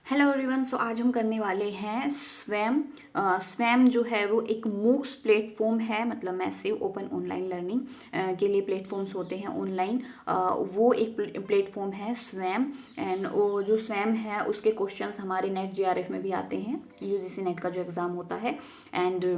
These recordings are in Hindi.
Hello everyone. सो आज हम करने वाले हैं स्वयं। स्वयं जो है वो एक मूक्स प्लेटफॉर्म है, मतलब मैसिव ओपन ऑनलाइन लर्निंग के लिए प्लेटफॉर्म्स होते हैं ऑनलाइन। वो एक प्लेटफॉर्म है स्वयं। एंड वो जो स्वयं है उसके क्वेश्चंस हमारे नेट जीआरएफ में भी आते हैं, यूजीसी नेट का जो एग्ज़ाम होता है। एंड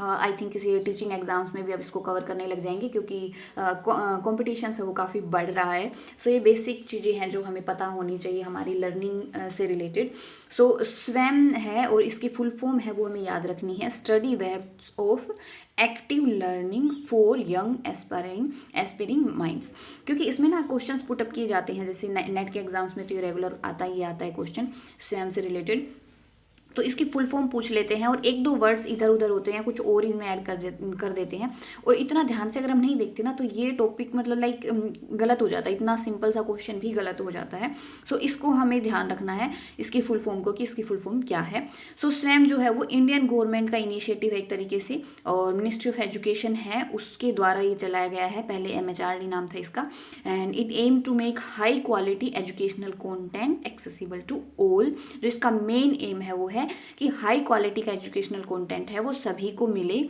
आई थिंक किसी टीचिंग एग्जाम्स में भी अब इसको कवर करने लग जाएंगे, क्योंकि कॉम्पिटिशन है वो काफ़ी बढ़ रहा है। सो ये बेसिक चीज़ें हैं जो हमें पता होनी चाहिए हमारी लर्निंग से रिलेटेड। सो स्वयं है और इसकी फुल फॉर्म है वो हमें याद रखनी है, study web of active learning for young aspiring minds. क्योंकि इसमें ना क्वेश्चंस पुटअप किए जाते हैं, जैसे नेट के एग्जाम्स में तो ये रेगुलर आता है क्वेश्चन स्वयं से रिलेटेड। तो इसकी फुल फॉर्म पूछ लेते हैं और एक दो वर्ड्स इधर उधर होते हैं, कुछ और इनमें ऐड कर देते हैं। और इतना ध्यान से अगर हम नहीं देखते ना तो ये टॉपिक मतलब लाइक गलत हो जाता है, इतना सिंपल सा क्वेश्चन भी गलत हो जाता है। सो इसको हमें ध्यान रखना है इसकी फुल फॉर्म को, कि इसकी फुल फॉर्म क्या है। सो स्वयं जो है वो इंडियन गवर्नमेंट का इनिशिएटिव है एक तरीके से, और मिनिस्ट्री ऑफ एजुकेशन है उसके द्वारा ये चलाया गया है। पहले MHRD नाम था इसका। And it aim to make high quality educational content accessible to all. जो इसका मेन एम है वो है कि हाई क्वालिटी का एजुकेशनल कंटेंट है वो सभी को मिले।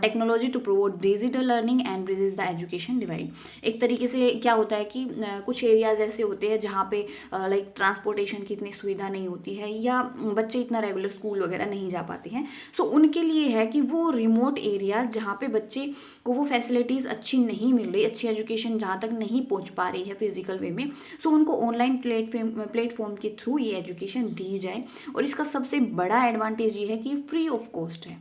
Technology to promote digital learning and bridges the education divide. एक तरीके से क्या होता है कि कुछ एरियाज ऐसे होते हैं जहाँ पे लाइक ट्रांसपोर्टेशन की इतनी सुविधा नहीं होती है, या बच्चे इतना रेगुलर स्कूल वगैरह नहीं जा पाते हैं। सो उनके लिए है कि वो रिमोट एरिया जहाँ पे बच्चे को वो फैसिलिटीज़ अच्छी नहीं मिल रही, अच्छी एजुकेशन जहाँ तक नहीं पहुँच पा रही है फिजिकल वे में, सो उनको ऑनलाइन प्लेटफॉर्म के थ्रू ये एजुकेशन दी जाए। और इसका सबसे बड़ा एडवांटेज ये है कि फ्री ऑफ कॉस्ट है,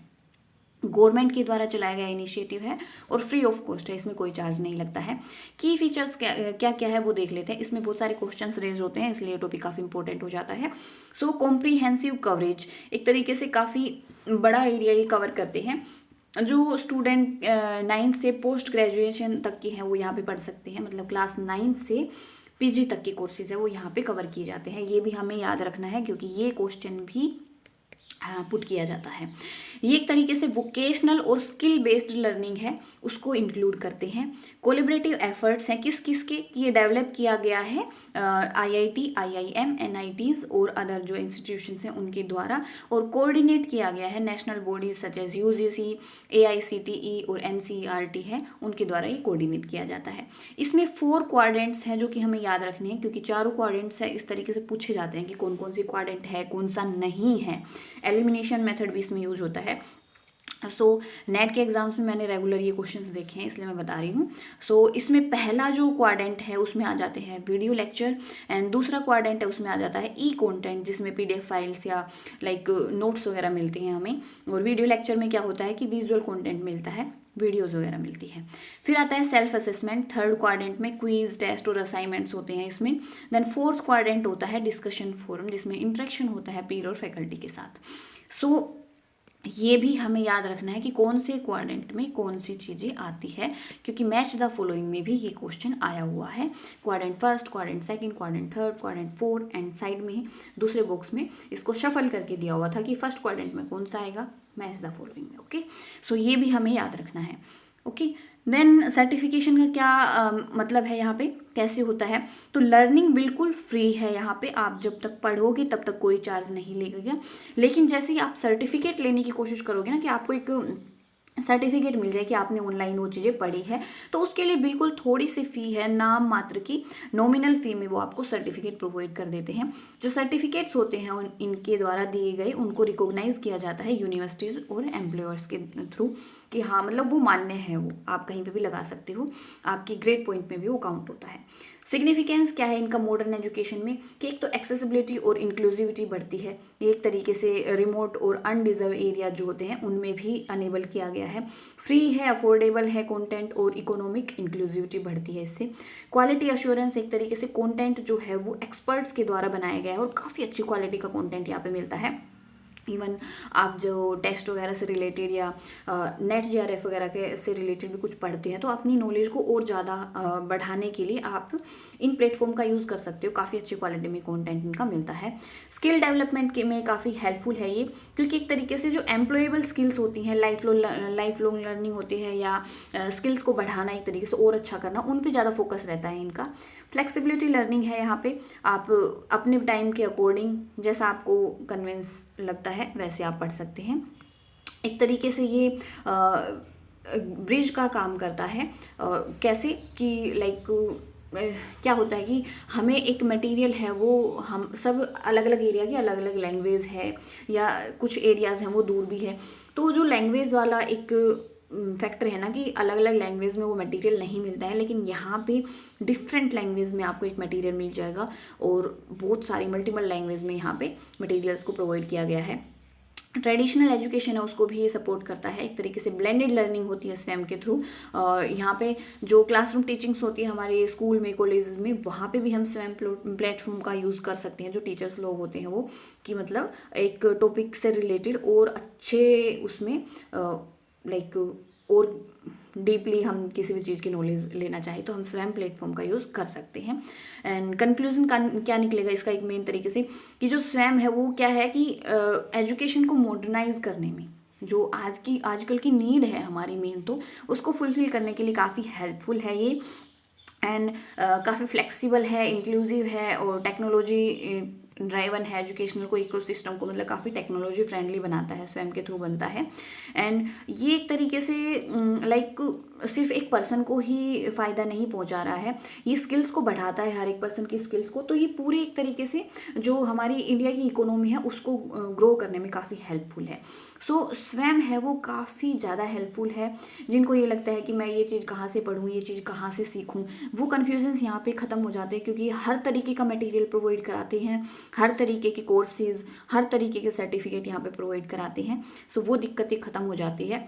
गवर्नमेंट के द्वारा चलाया गया इनिशिएटिव है और फ्री ऑफ कॉस्ट है, इसमें कोई चार्ज नहीं लगता है। की फीचर्स क्या क्या है वो देख लेते हैं। इसमें बहुत सारे क्वेश्चंस रेज होते हैं, इसलिए टॉपिक काफ़ी इंपॉर्टेंट हो जाता है। सो कॉम्प्रीहेंसिव कवरेज, एक तरीके से काफ़ी बड़ा एरिया ये कवर करते हैं। जो स्टूडेंट 9th से पोस्ट ग्रेजुएशन तक की हैं वो यहाँ पे पढ़ सकते हैं, मतलब क्लास 9 से PG तक के कोर्सेज है वो यहाँ पे कवर किए जाते हैं। ये भी हमें याद रखना है, क्योंकि ये क्वेश्चन भी पुट किया जाता है। ये एक तरीके से वोकेशनल और स्किल बेस्ड लर्निंग है, उसको इंक्लूड करते हैं। कोलेबरेटिव एफर्ट्स हैं किस किस के, ये डेवलप किया गया है IIT, IIM, NITs और अदर जो इंस्टीट्यूशंस हैं उनके द्वारा, और कोऑर्डिनेट किया गया है national bodies such as UGC, AICTE और NCERT है, उनके द्वारा ये कोऑर्डिनेट किया जाता है। इसमें 4 क्वाड्रेंट्स हैं जो कि हमें याद रखने हैं, क्योंकि चारों क्वाड्रेंट्स है इस तरीके से पूछे जाते हैं कि कौन कौन सी क्वाड्रेंट है, कौन सा नहीं है। एलिमिनेशन मेथड भी इसमें यूज होता है। सो नेट के एग्जाम्स में मैंने रेगुलर ये क्वेश्चंस देखे हैं, इसलिए मैं बता रही हूँ। सो इसमें पहला जो क्वाड्रेंट है उसमें आ जाते हैं वीडियो लेक्चर, एंड दूसरा क्वाड्रेंट है उसमें आ जाता है कंटेंट, जिसमें PDF फाइल्स या लाइक नोट्स वगैरह मिलते हैं हमें। और वीडियो लेक्चर में क्या होता है कि विजुअल कंटेंट मिलता है, वीडियोज़ वगैरह मिलती है। फिर आता है सेल्फ असेसमेंट, थर्ड क्वाड्रेंट में क्विज, टेस्ट और असाइनमेंट्स होते हैं इसमें। देन फोर्थ क्वाड्रेंट होता है डिस्कशन फोरम, जिसमें इंटरेक्शन होता है पीर और फैकल्टी के साथ। सो ये भी हमें याद रखना है कि कौन से क्वाड्रेंट में कौन सी चीज़ें आती है, क्योंकि मैच द फॉलोइंग में भी ये क्वेश्चन आया हुआ है। Quadrant first, quadrant second, quadrant third, quadrant fourth, and side में दूसरे बॉक्स में इसको शफल करके दिया हुआ था कि फर्स्ट क्वाड्रेंट में कौन सा आएगा, मैच द फॉलोइंग में। ओके, सो ये भी हमें याद रखना है। ओके, देन सर्टिफिकेशन का क्या मतलब है यहाँ पे, कैसे होता है। तो लर्निंग बिल्कुल फ्री है यहाँ पे, आप जब तक पढ़ोगे तब तक कोई चार्ज नहीं लेगा। लेकिन जैसे ही आप सर्टिफिकेट लेने की कोशिश करोगे ना, कि आपको एक सर्टिफिकेट मिल जाए कि आपने ऑनलाइन वो चीज़ें पढ़ी है, तो उसके लिए बिल्कुल थोड़ी सी फ़ी है, नाम मात्र की नॉमिनल फ़ी में वो आपको सर्टिफिकेट प्रोवाइड कर देते हैं। जो सर्टिफिकेट्स होते हैं इनके द्वारा दिए गए उनको रिकॉग्नाइज किया जाता है यूनिवर्सिटीज़ और एम्प्लॉयर्स के थ्रू, कि हाँ मतलब वो मान्य है, वो आप कहीं पे भी लगा सकते हो, आपकी ग्रेड पॉइंट में भी वो काउंट होता है। सिग्निफिकेंस क्या है इनका मॉडर्न एजुकेशन में, कि एक तो एक्सेसिबिलिटी और इंक्लूसिविटी बढ़ती है, ये एक तरीके से रिमोट और अनडिजर्व एरिया जो होते हैं उनमें भी अनेबल किया गया है। फ्री है, अफोर्डेबल है कंटेंट, और इकोनॉमिक इंक्लूसिविटी बढ़ती है इससे। क्वालिटी अश्योरेंस, एक तरीके से कंटेंट जो है वो एक्सपर्ट्स के द्वारा बनाया गया है और काफ़ी अच्छी क्वालिटी का कंटेंट यहाँ पे मिलता है। इवन आप जो टेस्ट वगैरह से रिलेटेड या नेट जेआरएफ वगैरह के से रिलेटेड भी कुछ पढ़ते हैं तो अपनी नॉलेज को और ज़्यादा बढ़ाने के लिए आप इन प्लेटफॉर्म का यूज़ कर सकते हो। काफ़ी अच्छी क्वालिटी में कंटेंट इनका मिलता है। स्किल डेवलपमेंट के में काफ़ी हेल्पफुल है ये, क्योंकि एक तरीके से जो एम्प्लॉयबल स्किल्स होती हैं, लाइफ लॉन्ग लर्निंग होती है, या स्किल्स को बढ़ाना, एक तरीके से और अच्छा करना, उन पे ज़्यादा फोकस रहता है इनका। फ्लेक्सिबिलिटी लर्निंग है यहाँ पे, आप अपने टाइम के अकॉर्डिंग जैसा आपको कन्विंस लगता है वैसे आप पढ़ सकते हैं। एक तरीके से ये ब्रिज का काम करता है। कैसे कि लाइक क्या होता है कि हमें एक मटेरियल है वो हम सब अलग अलग एरिया की अलग अलग लैंग्वेज है, या कुछ एरियाज़ हैं वो दूर भी है, तो जो लैंग्वेज वाला एक फैक्टर है ना कि अलग अलग लैंग्वेज में वो मटेरियल नहीं मिलता है, लेकिन यहाँ पे डिफरेंट लैंग्वेज में आपको एक मटेरियल मिल जाएगा, और बहुत सारी मल्टीपल लैंग्वेज में यहाँ पे मटेरियल्स को प्रोवाइड किया गया है। ट्रेडिशनल एजुकेशन है उसको भी ये सपोर्ट करता है। एक तरीके से ब्लेंडेड लर्निंग होती है स्वयं के थ्रू। यहाँ पे जो क्लासरूम टीचिंग्स होती है हमारे स्कूल में, कॉलेजेस में, वहाँ पे भी हम स्वयं प्लेटफॉर्म का यूज़ कर सकते हैं। जो टीचर्स लोग होते हैं वो, कि मतलब एक टॉपिक से रिलेटेड और अच्छे उसमें लाइक और डीपली हम किसी भी चीज़ की नॉलेज लेना चाहें तो हम स्वयं प्लेटफॉर्म का यूज़ कर सकते हैं। एंड कंक्लूजन का क्या निकलेगा इसका, एक मेन तरीके से कि जो स्वयं है वो क्या है कि एजुकेशन को मॉडर्नाइज करने में जो आजकल की नीड है हमारी मेन, तो उसको फुलफिल करने के लिए काफ़ी हेल्पफुल है ये। एंड काफ़ी फ्लेक्सिबल है, इंक्लूसिव है, और टेक्नोलॉजी ड्राइवन है। एजुकेशनल को इकोसिस्टम को मतलब काफ़ी टेक्नोलॉजी फ्रेंडली बनाता है, स्वयं के थ्रू बनता है। एंड ये एक तरीके से लाइक सिर्फ एक पर्सन को ही फ़ायदा नहीं पहुंचा रहा है, ये स्किल्स को बढ़ाता है, हर एक पर्सन की स्किल्स को। तो ये पूरे एक तरीके से जो हमारी इंडिया की इकोनॉमी है उसको ग्रो करने में काफ़ी हेल्पफुल है। सो स्वयं है वो काफ़ी ज़्यादा हेल्पफुल है। जिनको ये लगता है कि मैं ये चीज़ कहाँ से पढ़ूँ, ये चीज़ कहाँ से सीखूँ, वो कन्फ्यूजन्स यहाँ पे ख़त्म हो जाते हैं, क्योंकि हर तरीके का मटेरियल प्रोवाइड कराते हैं, हर तरीके के कोर्सेज, हर तरीके के सर्टिफिकेट यहाँ पे प्रोवाइड कराते हैं। सो वो दिक्कतें ख़त्म हो जाती है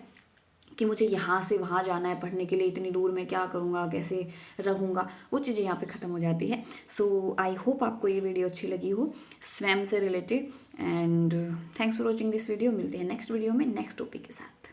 कि मुझे यहाँ से वहाँ जाना है पढ़ने के लिए, इतनी दूर मैं क्या करूँगा, कैसे रहूँगा, वो चीज़ें यहाँ पे ख़त्म हो जाती है। सो आई होप आपको ये वीडियो अच्छी लगी हो स्वयं से related. And thanks for watching this video. मिलते हैं नेक्स्ट वीडियो में नेक्स्ट टॉपिक के साथ।